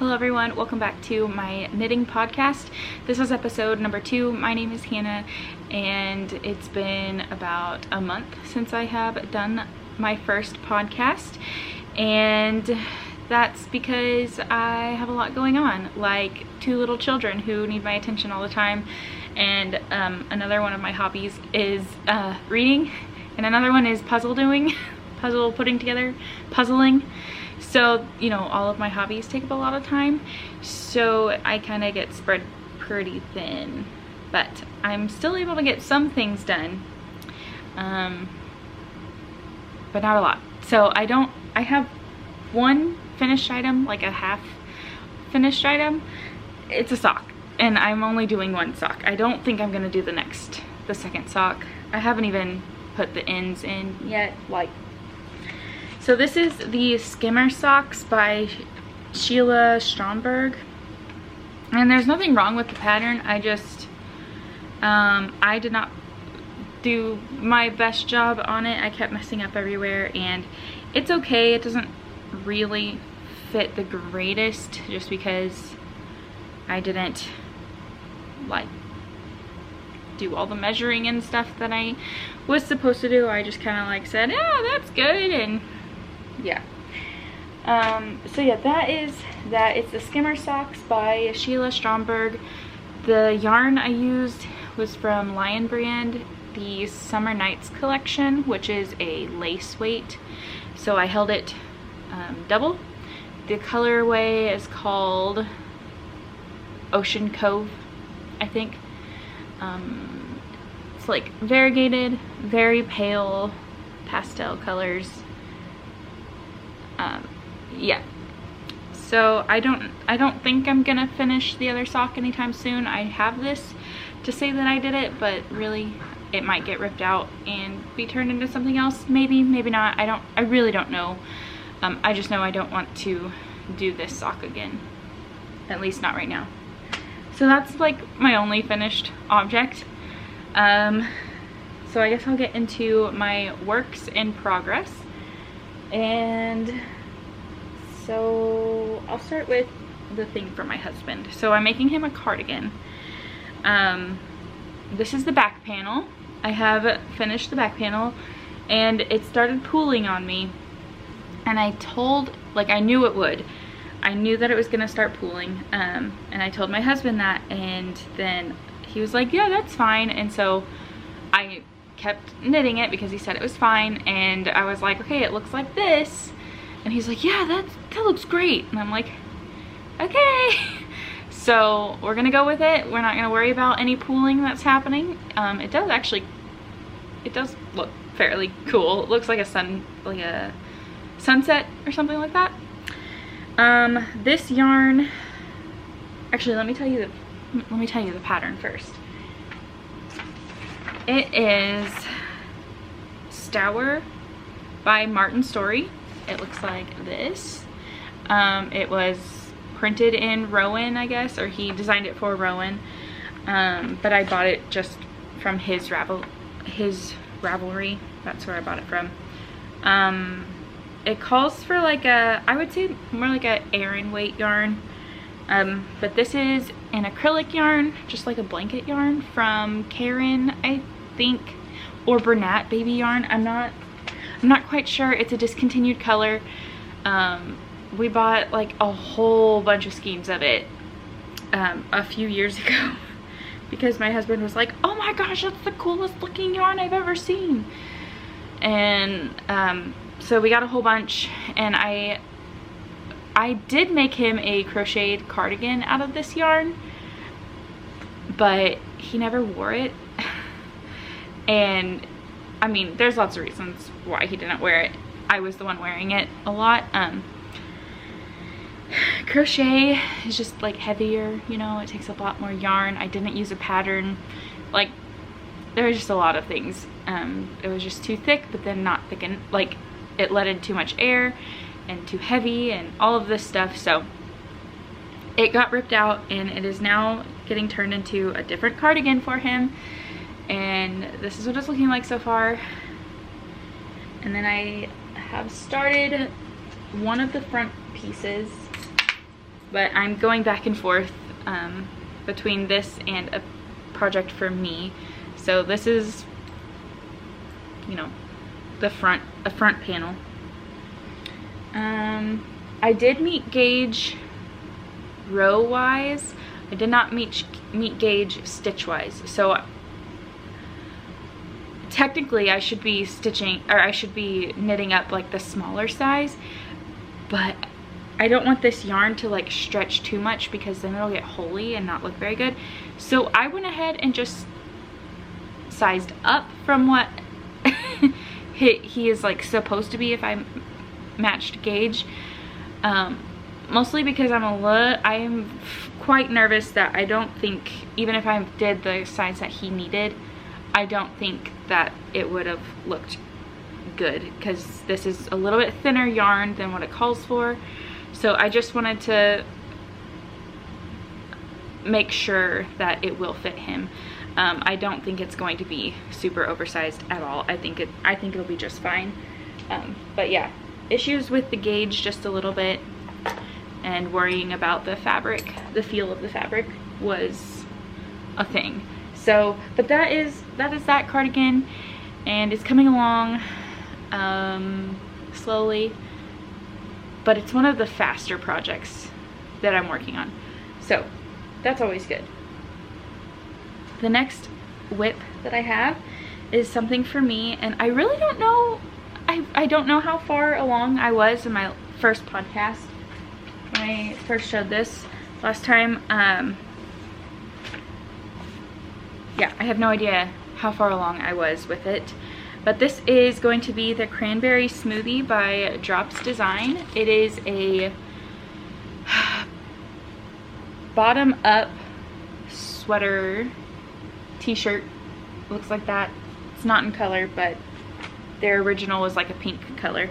Hello everyone, welcome back to my knitting podcast. This is episode number 2. My name is Hannah and it's been about a month since I have done my first podcast, and that's because I have a lot going on, like 2 little children who need my attention all the time, and another one of my hobbies is reading, and another one is puzzling. So, you know, all of my hobbies take up a lot of time, so I kind of get spread pretty thin, but I'm still able to get some things done, but not a lot. So I have one finished item, like a half finished item. It's a sock, and I'm only doing one sock. I don't think I'm gonna do the second sock. I haven't even put the ends in yet, like. So this is the Skimmer socks by Shelia Stromberg, and there's nothing wrong with the pattern. I just, I did not do my best job on it. I kept messing up everywhere, and it's okay. It doesn't really fit the greatest just because I didn't like do all the measuring and stuff that I was supposed to do. I just kind of like said, yeah, that's good, and yeah. So yeah, that is that. It's the Skimmer socks by Shelia Stromberg. The yarn I used was from Lion brand, the Summer Nights collection, which is a lace weight, so I held it double. The colorway is called Ocean Cove, I think. It's like variegated, very pale pastel colors. Yeah, so I don't think I'm gonna finish the other sock anytime soon. I have this to say that I did it, but really it might get ripped out and be turned into something else. Maybe not. I really don't know. I just know I don't want to do this sock again, at least not right now. So that's like my only finished object. So I guess I'll get into my works in progress. And so I'll start with the thing for my husband. So I'm making him a cardigan. This is the back panel. I have finished the back panel, and it started pooling on me, and I knew it would. I knew that it was gonna start pooling, and I told my husband that, and then he was like, yeah, that's fine. And so I kept knitting it because he said it was fine, and I was like, okay, it looks like this, and he's like, yeah, that looks great, and I'm like, okay. So we're gonna go with it. We're not gonna worry about any pooling that's happening. It does look fairly cool. It looks like a sunset or something like that. This yarn, actually, let me tell you the pattern first. It is Stour by Storey. It looks like this. It was printed in Rowan, I guess, or he designed it for Rowan. But I bought it just from his Ravelry. That's where I bought it from. It calls for like I would say more like a Aran weight yarn. But this is an acrylic yarn, just like a blanket yarn from Karen, I think, or Bernat baby yarn. I'm not quite sure. It's a discontinued color. We bought like a whole bunch of skeins of it a few years ago because my husband was like, oh my gosh, that's the coolest looking yarn I've ever seen. And so we got a whole bunch, and I did make him a crocheted cardigan out of this yarn, but he never wore it. And I mean, there's lots of reasons why he didn't wear it. I was the one wearing it a lot. Crochet is just like heavier, you know, it takes a lot more yarn. I didn't use a pattern. Like, there was just a lot of things. It was just too thick, but then not thick, and like it let in too much air and too heavy and all of this stuff. So it got ripped out, and it is now getting turned into a different cardigan for him. And this is what it's looking like so far. And then I have started one of the front pieces but I'm going back and forth between this and a project for me. So this is, you know, a front panel. I did meet gauge row wise. I did not meet gauge stitch wise. So technically I should be stitching, or I should be knitting up like the smaller size, but I don't want this yarn to like stretch too much because then it'll get holey and not look very good. So I went ahead and just sized up from what he is like supposed to be if I matched gauge. Mostly because I'm quite nervous that I don't think, even if I did the size that he needed, I don't think that it would have looked good because this is a little bit thinner yarn than what it calls for. So I just wanted to make sure that it will fit him. I don't think it's going to be super oversized at all. I think it'll be just fine. But yeah, issues with the gauge just a little bit, and worrying about the fabric, the feel of the fabric was a thing. So, but that is that cardigan, and it's coming along slowly, but it's one of the faster projects that I'm working on. So that's always good. The next whip that I have is something for me, and I really don't know, I don't know how far along I was in my first podcast when I first showed this last time. Yeah, I have no idea how far along I was with it, but this is going to be the Cranberry Smoothie by Drops Design. It is a bottom up sweater t-shirt, looks like that. It's not in color, but their original was like a pink color.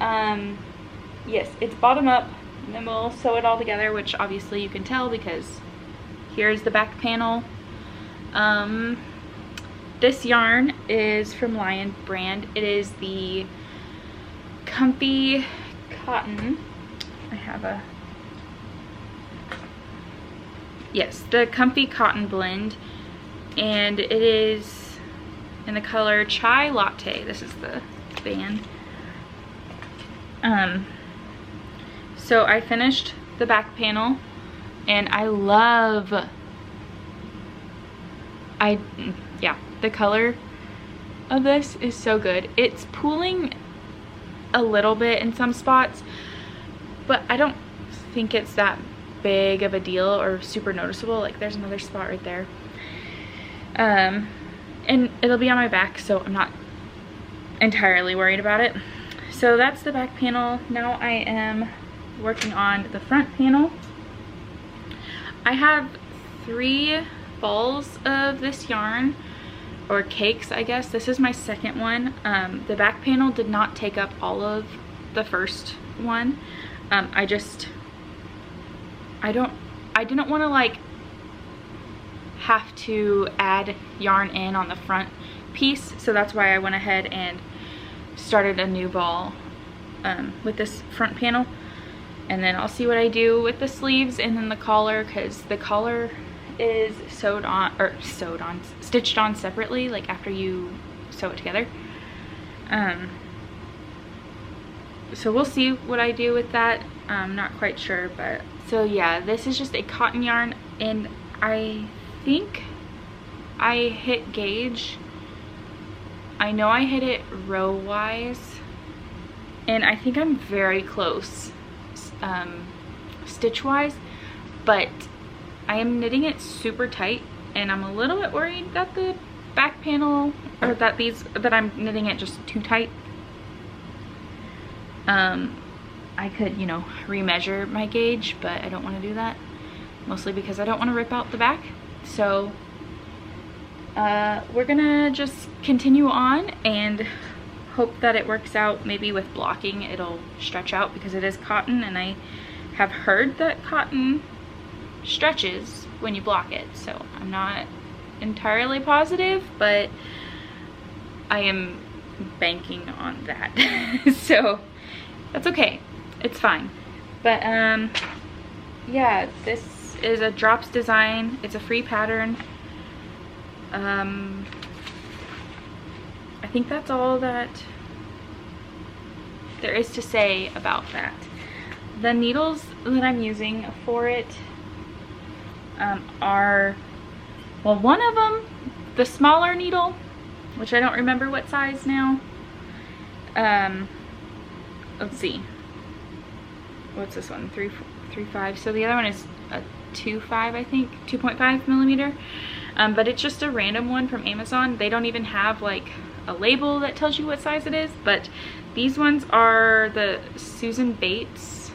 Yes, it's bottom up, and then we'll sew it all together, which obviously you can tell because here's the back panel. This yarn is from Lion brand. It is the Comfy Cotton. I have a, yes, the Comfy Cotton blend, and it is in the color Chai Latte. This is the band. So I finished the back panel, and I love, yeah, the color of this is so good. It's pooling a little bit in some spots, but I don't think it's that big of a deal or super noticeable. Like there's another spot right there. And it'll be on my back, so I'm not entirely worried about it. So that's the back panel. Now I am working on the front panel. I have 3 balls of this yarn, or cakes, I guess. This is my second one. The back panel did not take up all of the first one. I didn't want to like have to add yarn in on the front piece, so that's why I went ahead and started a new ball with this front panel. And then I'll see what I do with the sleeves and then the collar, because the collar is stitched on separately, like after you sew it together. So we'll see what I do with that. I'm not quite sure, but so yeah, this is just a cotton yarn, and I think I hit gauge. I know I hit it row wise, and I think I'm very close stitch wise, but I am knitting it super tight, and I'm a little bit worried that the back panel, or that I'm knitting it just too tight. I could, you know, remeasure my gauge, but I don't want to do that, mostly because I don't want to rip out the back. So we're gonna just continue on and hope that it works out. Maybe with blocking it'll stretch out, because it is cotton, and I have heard that cotton stretches when you block it, so I'm not entirely positive, but I am banking on that. So that's okay, it's fine. But yeah, this is a drops design. It's a free pattern. I think that's all that there is to say about that. The needles that I'm using for it are, well, one of them, the smaller needle, which I don't remember what size now. Let's see, what's this one? 3.5. So the other one is a 2.5, I think, 2.5 millimeter. But it's just a random one from Amazon. They don't even have like a label that tells you what size it is, but these ones are the Susan Bates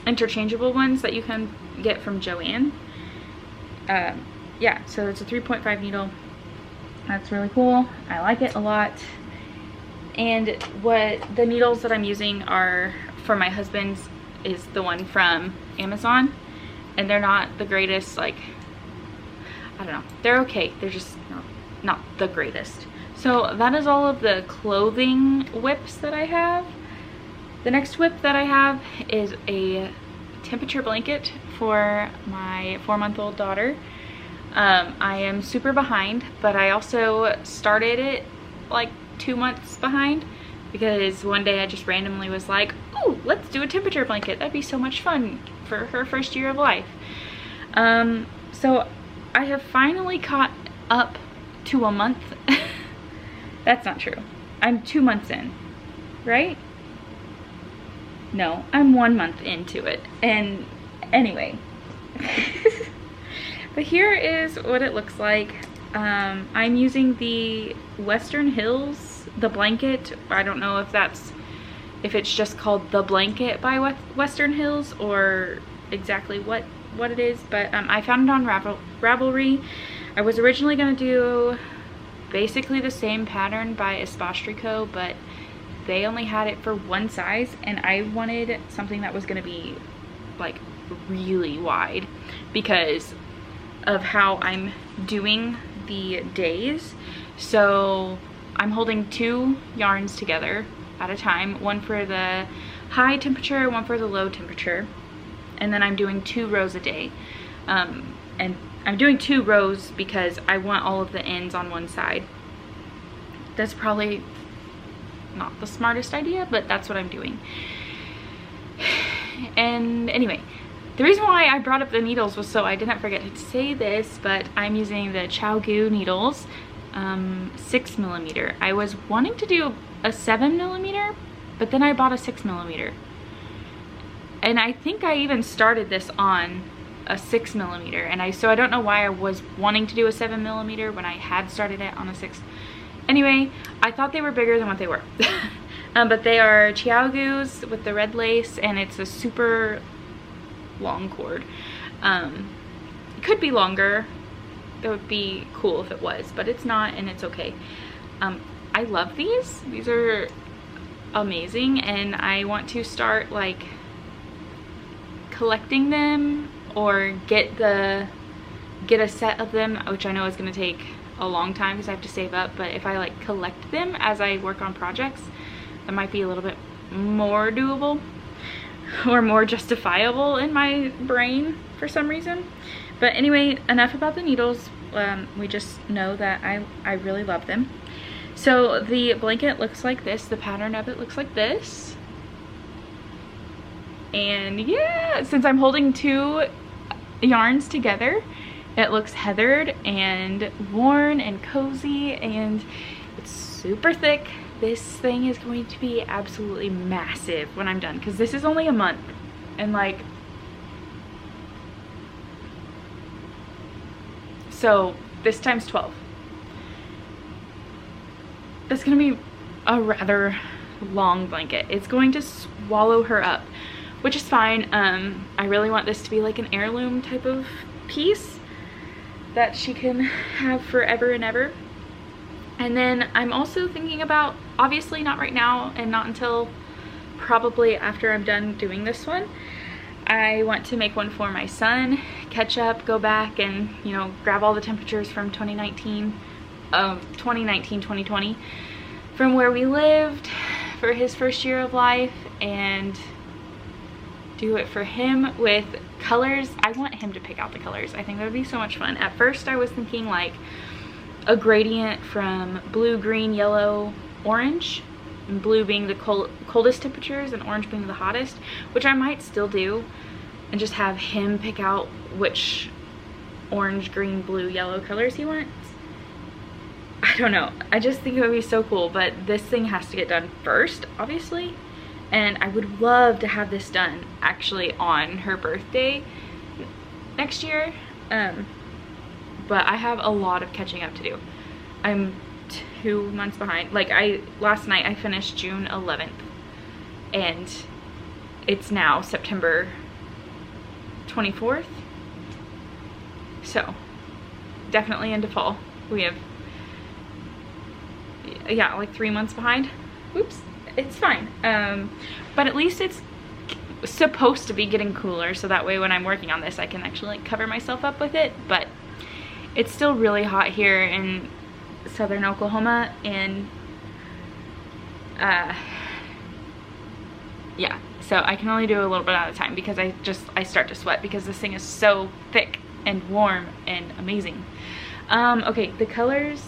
interchangeable ones that you can get from Joann. Yeah, so it's a 3.5 needle. That's really cool. I like it a lot. And what the needles that I'm using are for my husband's is the one from Amazon, and they're not the greatest, like, I don't know, they're okay, they're just not the greatest. So that is all of the clothing whips that I have. The next whip that I have is a temperature blanket for my 4-month-old daughter. I am super behind, but I also started it like 2 months behind because one day I just randomly was like, ooh, let's do a temperature blanket. That'd be so much fun for her first year of life. So I have finally caught up to a month. That's not true. I'm 2 months in, right? No, I'm 1 month into it. And anyway, but here is what it looks like. I'm using the Western Hills, the blanket. I don't know if it's just called the blanket by Western Hills or exactly what it is, but I found it on Ravelry. I was originally going to do basically the same pattern by Espostrico, but they only had it for one size, and I wanted something that was going to be like really wide because of how I'm doing the days. So I'm holding 2 yarns together at a time, one for the high temperature, one for the low temperature, and then I'm doing 2 rows a day. And I'm doing 2 rows because I want all of the ends on one side. That's probably not the smartest idea, but that's what I'm doing. And anyway, the reason why I brought up the needles was so I didn't forget to say this, but I'm using the ChiaoGoo needles, 6 millimeter. I was wanting to do a 7 millimeter, but then I bought a 6 millimeter. And I think I even started this on a 6 millimeter, and so I don't know why I was wanting to do a 7 millimeter when I had started it on a 6. Anyway, I thought they were bigger than what they were. But they are ChiaoGoos with the red lace, and it's a super long cord. It could be longer. It would be cool if it was, but it's not, and it's okay. I love these. These are amazing, and I want to start like collecting them or get a set of them, which I know is going to take a long time because I have to save up, but if I like collect them as I work on projects, that might be a little bit more doable or more justifiable in my brain for some reason. But anyway, enough about the needles. We just know that I really love them. So the blanket looks like this. The pattern of it looks like this. And yeah, since I'm holding 2 yarns together, it looks heathered and worn and cozy, and it's super thick. This thing is going to be absolutely massive when I'm done, because this is only a month, and like, so this times 12. That's gonna be a rather long blanket. It's going to swallow her up, which is fine. I really want this to be like an heirloom type of piece that she can have forever and ever. And then I'm also thinking about, obviously not right now and not until probably after I'm done doing this one, I want to make one for my son, catch up, go back and, you know, grab all the temperatures from 2019, 2020, from where we lived for his first year of life, and do it for him with colors. I want him to pick out the colors. I think that would be so much fun. At first I was thinking like a gradient from blue, green, yellow, orange, and blue being the coldest temperatures and orange being the hottest, which I might still do, and just have him pick out which orange, green, blue, yellow colors he wants. I don't know. I just think it would be so cool, but this thing has to get done first, obviously. And I would love to have this done actually on her birthday next year. But I have a lot of catching up to do. I'm 2 months behind. Like last night I finished June 11th and it's now September 24th. So definitely into fall. We have, yeah, like 3 months behind. Oops, it's fine. But at least it's supposed to be getting cooler, so that way when I'm working on this I can actually like cover myself up with it. But it's still really hot here in southern Oklahoma, and yeah, so I can only do a little bit at a time because I start to sweat because this thing is so thick and warm and amazing. Okay, the colors,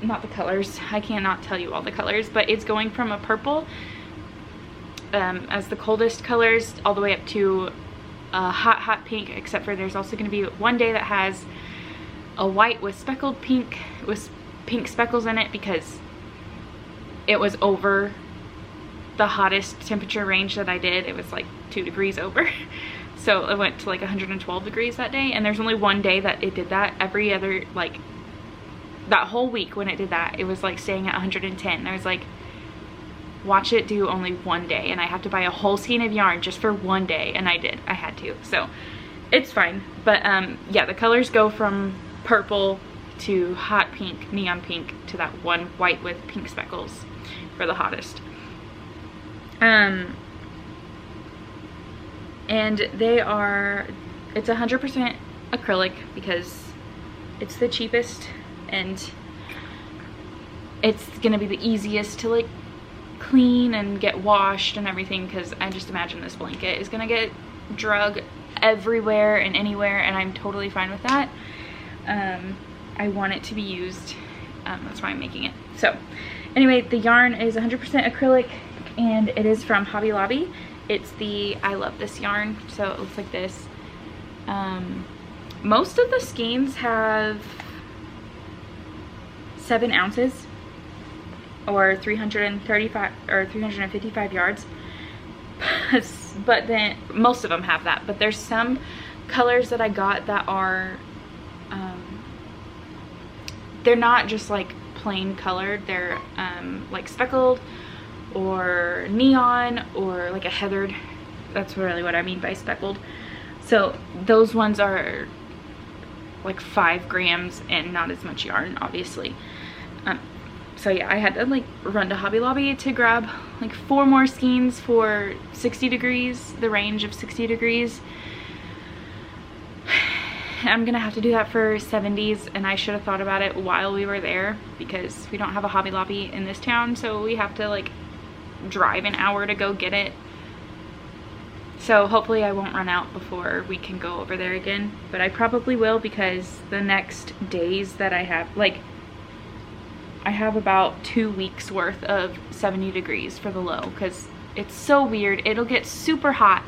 not the colors, I cannot tell you all the colors, but it's going from a purple as the coldest colors all the way up to a hot pink, except for there's also going to be one day that has a white with speckled pink, with pink speckles in it, because it was over the hottest temperature range that I did. It was like 2 degrees over. So it went to like 112 degrees that day, and there's only one day that it did that. Every other, like that whole week when it did that, it was like staying at 110. I was like, watch it do only one day, and I have to buy a whole skein of yarn just for one day, and I did. I had to, so it's fine. But yeah, the colors go from purple to hot pink, neon pink, to that one white with pink speckles for the hottest. And they are, it's 100% acrylic because it's the cheapest and it's gonna be the easiest to like clean and get washed and everything, because I just imagine this blanket is gonna get drug everywhere and anywhere, and I'm totally fine with that. I want it to be used, that's why I'm making it. So anyway, the yarn is 100% acrylic and it is from Hobby Lobby. It's the I Love This yarn, so it looks like this. Most of the skeins have 7 ounces or 335 or 355 yards, but then most of them have that. But there's some colors that I got that are they're not just like plain colored, they're like speckled or neon or like a heathered. That's really what I mean by speckled. So those ones are like 5 grams and not as much yarn, obviously. So yeah, I had to like run to Hobby Lobby to grab like 4 more skeins for 60 degrees, the range of 60 degrees. I'm gonna have to do that for 70s, and I should have thought about it while we were there because we don't have a Hobby Lobby in this town, so we have to like drive an hour to go get it. So hopefully I won't run out before we can go over there again, but I probably will, because the next days that I have, like I have about 2 weeks worth of 70 degrees for the low, because it's so weird. It'll get super hot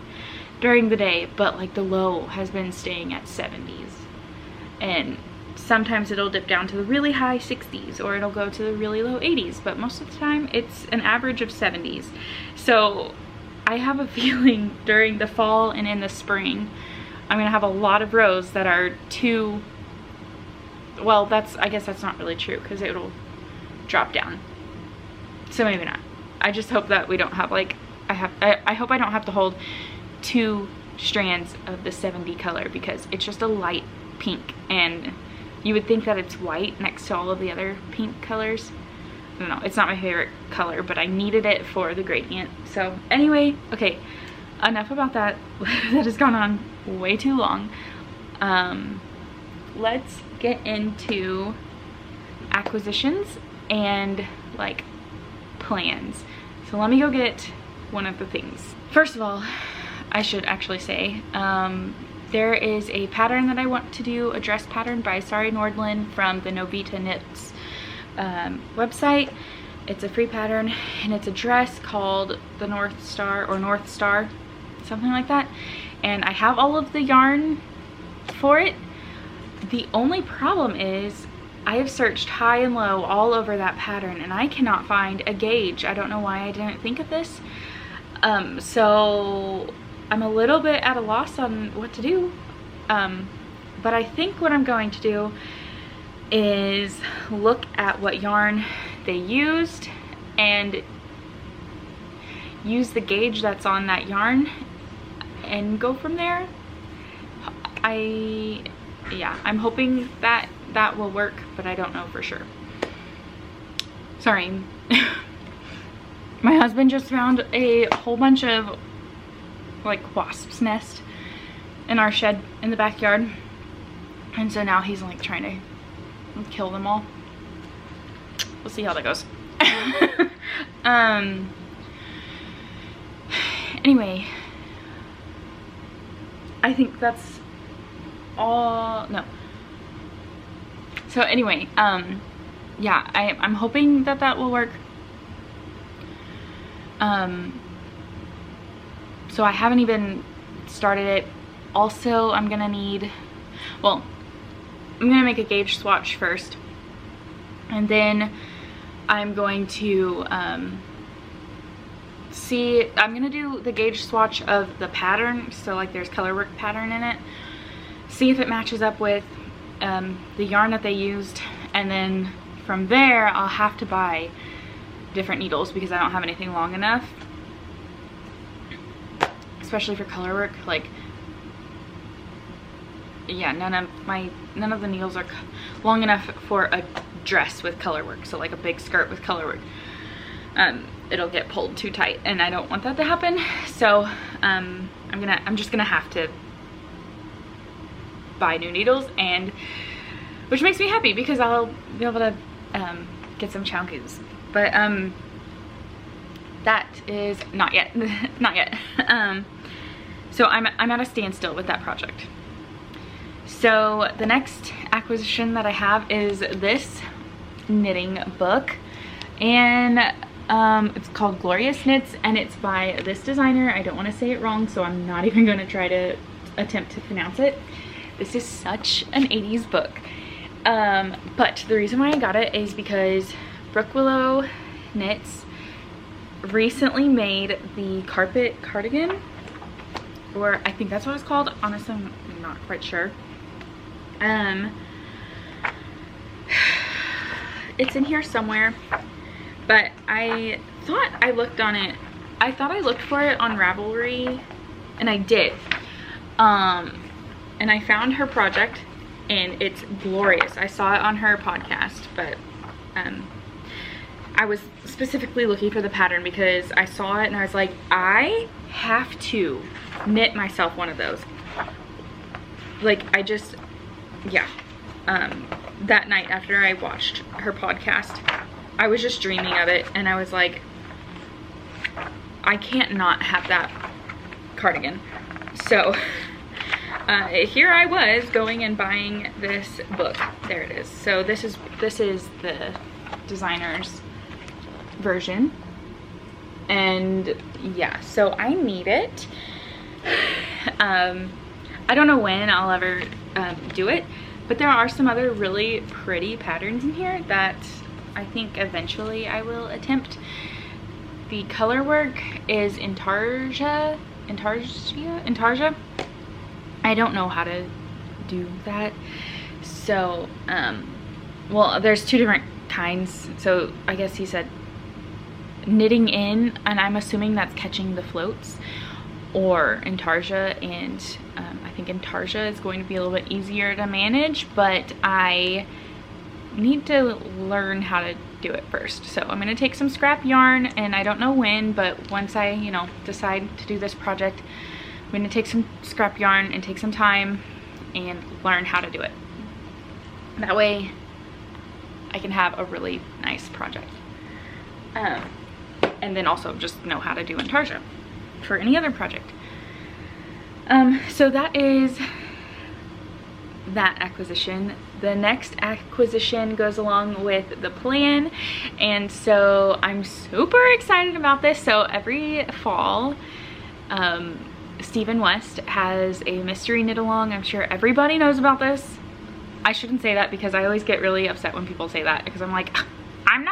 during the day, but like the low has been staying at 70s, and sometimes it'll dip down to the really high 60s or it'll go to the really low 80s, but most of the time it's an average of 70s. So I have a feeling during the fall and in the spring I'm gonna have a lot of rows that are too, well, I guess that's not really true because it'll drop down, so maybe not. I just hope that we don't have like, I hope I don't have to hold 2 strands of the 70 color, because it's just a light pink and you would think that it's white next to all of the other pink colors. I don't know, it's not my favorite color, but I needed it for the gradient. So anyway, okay, enough about that. That has gone on way too long. Let's get into acquisitions and like plans. So let me go get one of the things. First of all, I should actually say. There is a pattern that I want to do, a dress pattern by Sari Nordlund from the Novita Knits website. It's a free pattern, and it's a dress called the Northstar, something like that. And I have all of the yarn for it. The only problem is I have searched high and low all over that pattern, and I cannot find a gauge. I don't know why I didn't think of this. So I'm a little bit at a loss on what to do. But I think what I'm going to do is look at what yarn they used and use the gauge that's on that yarn and go from there. I'm hoping that that will work, but I don't know for sure. Sorry. My husband just found a whole bunch of like wasps' nest in our shed in the backyard, and so now he's like trying to kill them all. We'll see how that goes. Anyway, I think that's all. No. So anyway, yeah, I'm hoping that that will work. So I haven't even started it. Also, I'm gonna make a gauge swatch first, and then I'm going to I'm gonna do the gauge swatch of the pattern, so like there's color work pattern in it, see if it matches up with the yarn that they used, and then from there I'll have to buy different needles because I don't have anything long enough, especially for color work. Like, yeah, none of the needles are long enough for a dress with color work, so like a big skirt with color work. It'll get pulled too tight, and I don't want that to happen. So I'm just gonna have to buy new needles, and which makes me happy because I'll be able to get some chunkies. But that is not yet. Not yet. So I'm at a standstill with that project. So the next acquisition that I have is this knitting book, and it's called Glorious Knits, and it's by this designer. I don't want to say it wrong, so I'm not even going to try to attempt to pronounce it. This is such an 80s book. But the reason why I got it is because Brook Willow Knits recently made the carpet cardigan, or I think that's what it's called. Honestly, I'm not quite sure. It's in here somewhere, but I thought I looked on it. I thought I looked for it on Ravelry, and I did. And I found her project, and it's glorious. I saw it on her podcast, but I was specifically looking for the pattern because I saw it and I was like, I have to knit myself one of those. Like, I just, yeah. That night after I watched her podcast, I was just dreaming of it, and I was like, I can't not have that cardigan. So here I was going and buying this book. There it is. So this is the designer's version, and yeah, so I need it. I don't know when I'll ever do it, but there are some other really pretty patterns in here that I think eventually I will attempt. The color work is Intarsia. I don't know how to do that. So, well, there's two different kinds. So I guess he said knitting in, and I'm assuming that's catching the floats, or Intarsia, and I think Intarsia is going to be a little bit easier to manage, but I need to learn how to do it first. So I'm gonna take some scrap yarn, and I don't know when, but once I, you know, decide to do this project, I'm gonna take some scrap yarn and take some time and learn how to do it. That way I can have a really nice project. And then also just know how to do Intarsia for any other project. So that is that acquisition. The next acquisition goes along with the plan, and so I'm super excited about this. So every fall, Stephen West has a mystery knit along. I'm sure everybody knows about this. I shouldn't say that because I always get really upset when people say that, because I'm like, I'm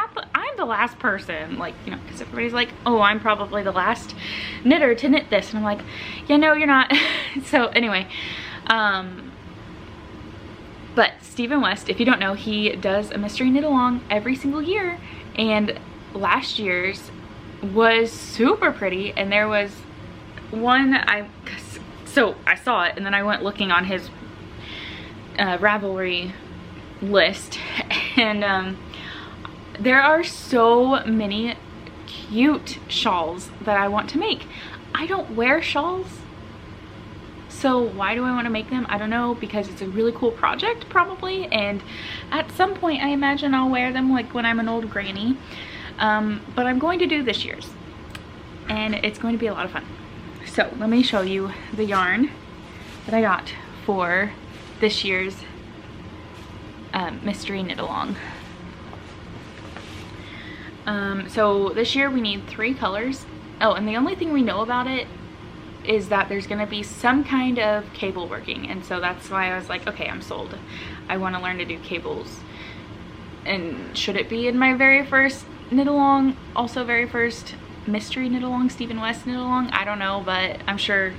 the last person, like, you know, because everybody's like, oh, I'm probably the last knitter to knit this, and I'm like, yeah, no, you're not. So anyway, but Stephen West, if you don't know, he does a mystery knit along every single year, and last year's was super pretty. And there was one, so I saw it, and then I went looking on his Ravelry list, and there are so many cute shawls that I want to make. I don't wear shawls, so why do I want to make them? I don't know, because it's a really cool project probably, and at some point I imagine I'll wear them, like when I'm an old granny. But I'm going to do this year's, and it's going to be a lot of fun. So let me show you the yarn that I got for this year's mystery knit along. So this year we need 3 colors. Oh, and the only thing we know about it is that there's gonna be some kind of cable working, and so that's why I was like, okay, I'm sold. I want to learn to do cables. And should it be in my very first knit along, also very first mystery knit along, Stephen West knit along? I don't know, but I'm sure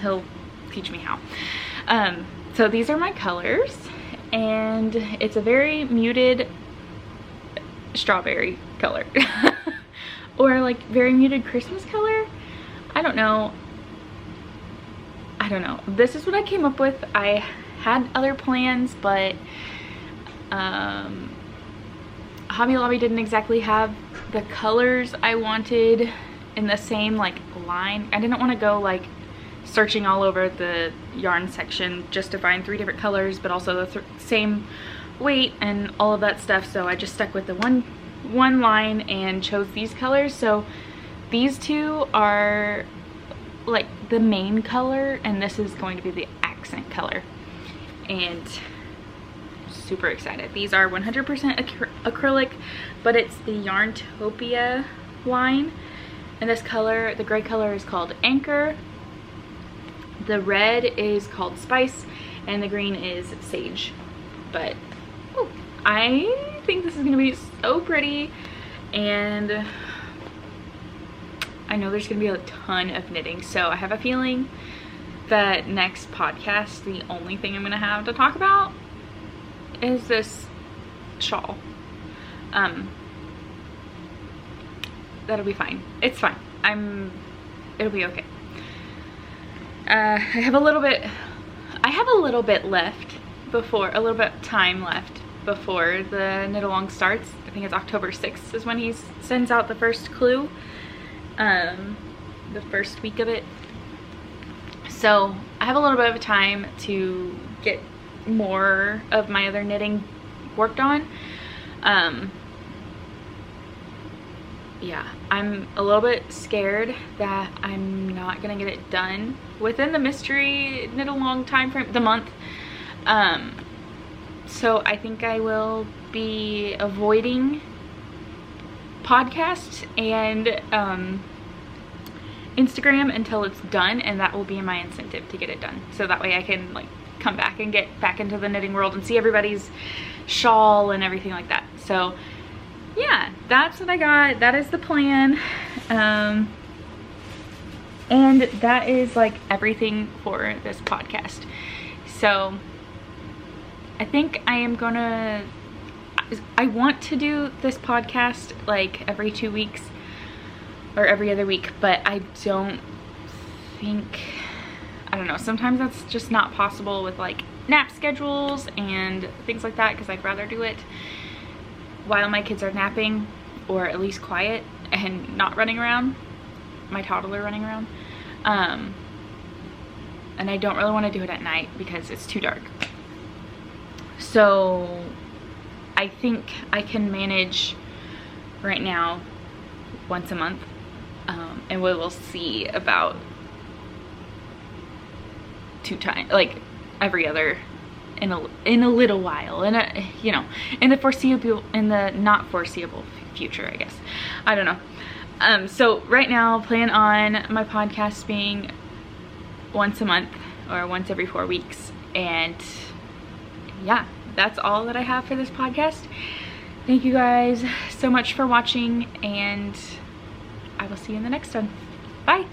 he'll teach me how. So these are my colors, and it's a very muted strawberry color or like very muted Christmas color. I don't know. This is what I came up with. I had other plans, but Hobby Lobby didn't exactly have the colors I wanted in the same like line. I didn't want to go like searching all over the yarn section just to find 3 different colors, but also the same weight and all of that stuff. So I just stuck with the one line and chose these colors. So these 2 are like the main color, and this is going to be the accent color, and super excited. These are 100% acrylic, but it's the Yarntopia line, and this color, the gray color, is called Anchor, the red is called Spice, and the green is Sage. But ooh, I think this is gonna be so pretty, and I know there's gonna be a ton of knitting, so I have a feeling that next podcast, the only thing I'm gonna have to talk about is this shawl. That'll be fine. It's fine. It'll be okay. I have a little bit left before, a little bit of time left before the knit along starts. I think it's October 6th is when he sends out the first clue. The first week of it. So I have a little bit of time to get more of my other knitting worked on. Yeah, I'm a little bit scared that I'm not gonna get it done within the mystery knit along time frame, the month. So I think I will be avoiding podcasts and Instagram until it's done, and that will be my incentive to get it done, so that way I can like come back and get back into the knitting world and see everybody's shawl and everything like that. So yeah, that's what I got. That is the plan, and that is like everything for this podcast. So I think I want to do this podcast like every 2 weeks or every other week, but I don't know, sometimes that's just not possible with like nap schedules and things like that, because I'd rather do it while my kids are napping, or at least quiet and not running around, my toddler running around. And I don't really want to do it at night because it's too dark. So I think I can manage right now once a month, and we will see about times, like every other, in a little while, in a, you know, in the not foreseeable future, I guess. I don't know. So right now, plan on my podcast being once a month or once every 4 weeks, and yeah, that's all that I have for this podcast. Thank you guys so much for watching, and I will see you in the next one. Bye.